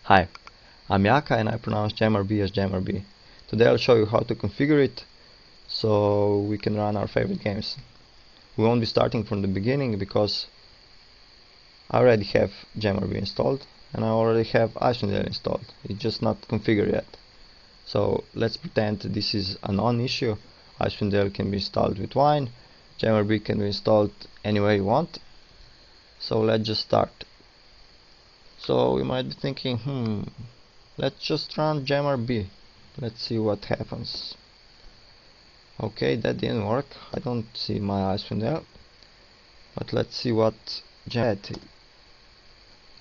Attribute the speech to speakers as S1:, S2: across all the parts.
S1: Hi, I'm Yaka and I pronounce GemRB as GemRB. Today I'll show you how to configure it so we can run our favorite games. We won't be starting from the beginning because I already have GemRB installed and I already have Icewind Dale installed. It's just not configured yet. So let's pretend this is a non-issue. Icewind Dale can be installed with Wine, GemRB can be installed any way you want. So let's just start. So you might be thinking, let's just run GemRB. Let's see what happens. Okay, that didn't work. I don't see my Icewind Dale. But let's see what GemRB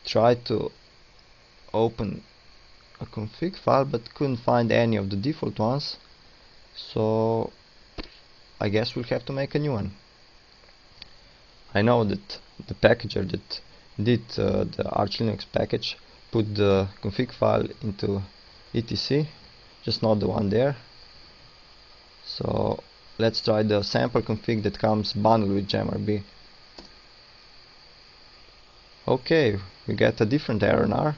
S1: tried to open a config file but couldn't find any of the default ones. So I guess we'll have to make a new one. I know that the packager that did the Arch Linux package put the config file into etc, just not the one there. So let's try the sample config that comes bundled with GemRB. Okay, we get a different error now.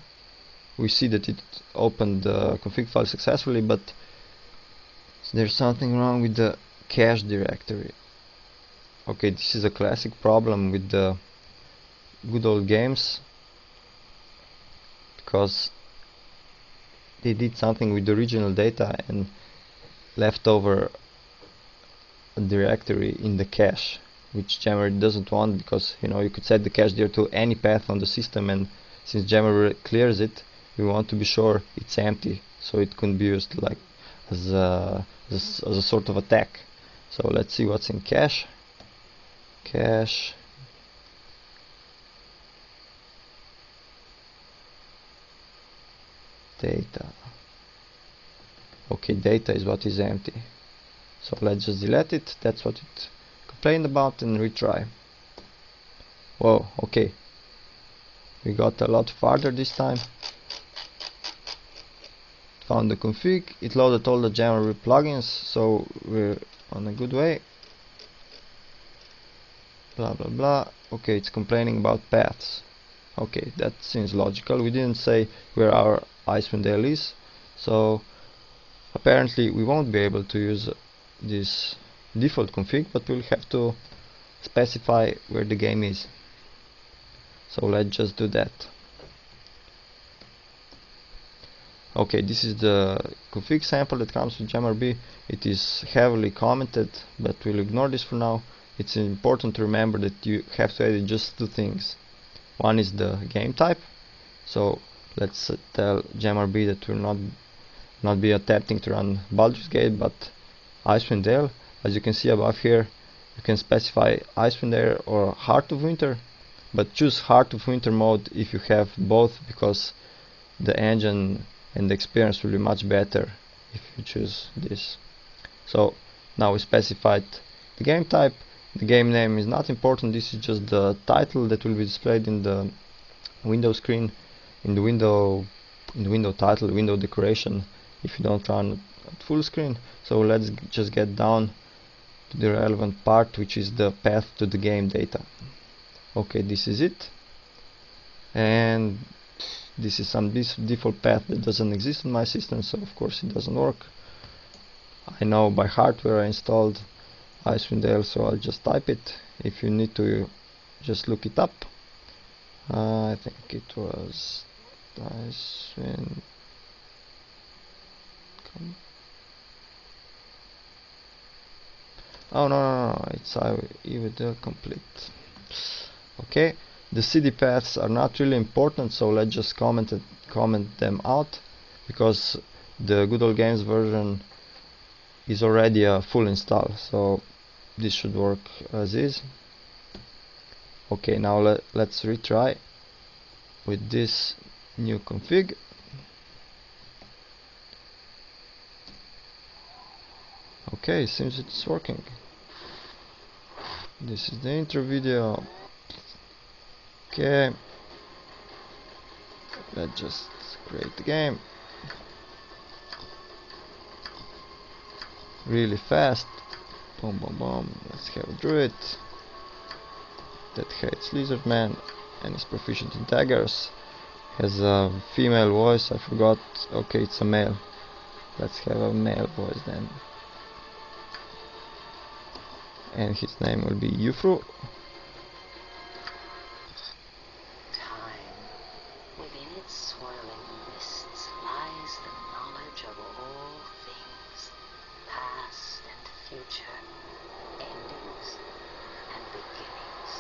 S1: We see that it opened the config file successfully, but there's something wrong with the cache directory. Okay, this is a classic problem with the good old games, because they did something with the original data and left over a directory in the cache, which GemRB doesn't want, because you could set the cache there to any path on the system, and since GemRB clears it, we want to be sure it's empty so it can be used like as a sort of attack. So let's see what's in cache. Cache data. Okay, data is what is empty. So let's just delete it. That's what it complained about, and retry. Whoa, okay. We got a lot farther this time. Found the config. It loaded all the GemRB plugins, so we're on a good way. Blah blah blah. Okay, it's complaining about paths. Okay, that seems logical. We didn't say where our Icewind Dale is, so apparently we won't be able to use this default config, but we'll have to specify where the game is. So let's just do that. Okay, this is the config sample that comes with GemRB. It is heavily commented, but we'll ignore this for now. It's important to remember that you have to edit just two things. One is the game type. So let's tell GemRB that we'll not be attempting to run Baldur's Gate, but Icewind Dale. As you can see above here, you can specify Icewind Dale or Heart of Winter, but choose Heart of Winter mode if you have both, because the engine and the experience will be much better if you choose this. So now we specified the game type. The game name is not important. This is just the title that will be displayed in the window screen, in the window title, window decoration, if you don't run at full screen. So let's just get down to the relevant part, which is the path to the game data. Okay, this is it, and this is some default path that doesn't exist in my system, so of course it doesn't work. I know by heart where I installed Icewind Dale, so I'll just type it. If you need to, just look it up. I think it was Icewind. Oh no, it's Icewind Dale complete. Okay, the CD paths are not really important, so let's just comment them out, because the Good Old Games version is already a full install, so this should work as is. Okay, now let's retry with this new config. Okay, seems it's working. This is the intro video. Okay, let's just create the game really fast. Boom boom boom. Let's have a druid that hates lizard man and is proficient in daggers. has a female voice. I forgot. Okay, it's a male. Let's have a male voice then. And his name will be Yufru.
S2: Within its swirling mists lies the knowledge of all things, past and future, endings and beginnings.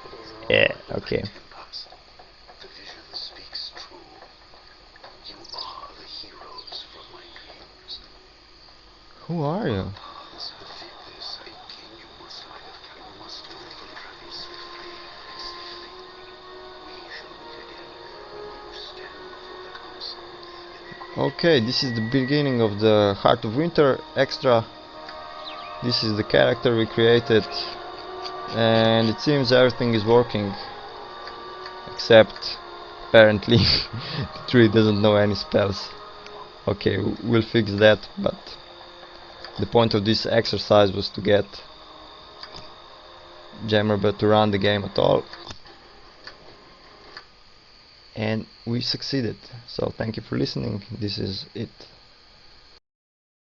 S2: It is all
S1: Yeah, okay.
S3: The vision speaks true. You are the heroes from my dreams.
S1: Who are you?
S3: Paths defeat this aching. You must literally travel swiftly and safely. We shall meet again when you stand before the council in the
S1: Okay, this is the beginning of the Heart of Winter extra. This is the character we created, and it seems everything is working, except apparently the tree doesn't know any spells. Okay, we'll fix that, but the point of this exercise was to get GemRB to run the game at all, and we succeeded. So thank you for listening. This is it.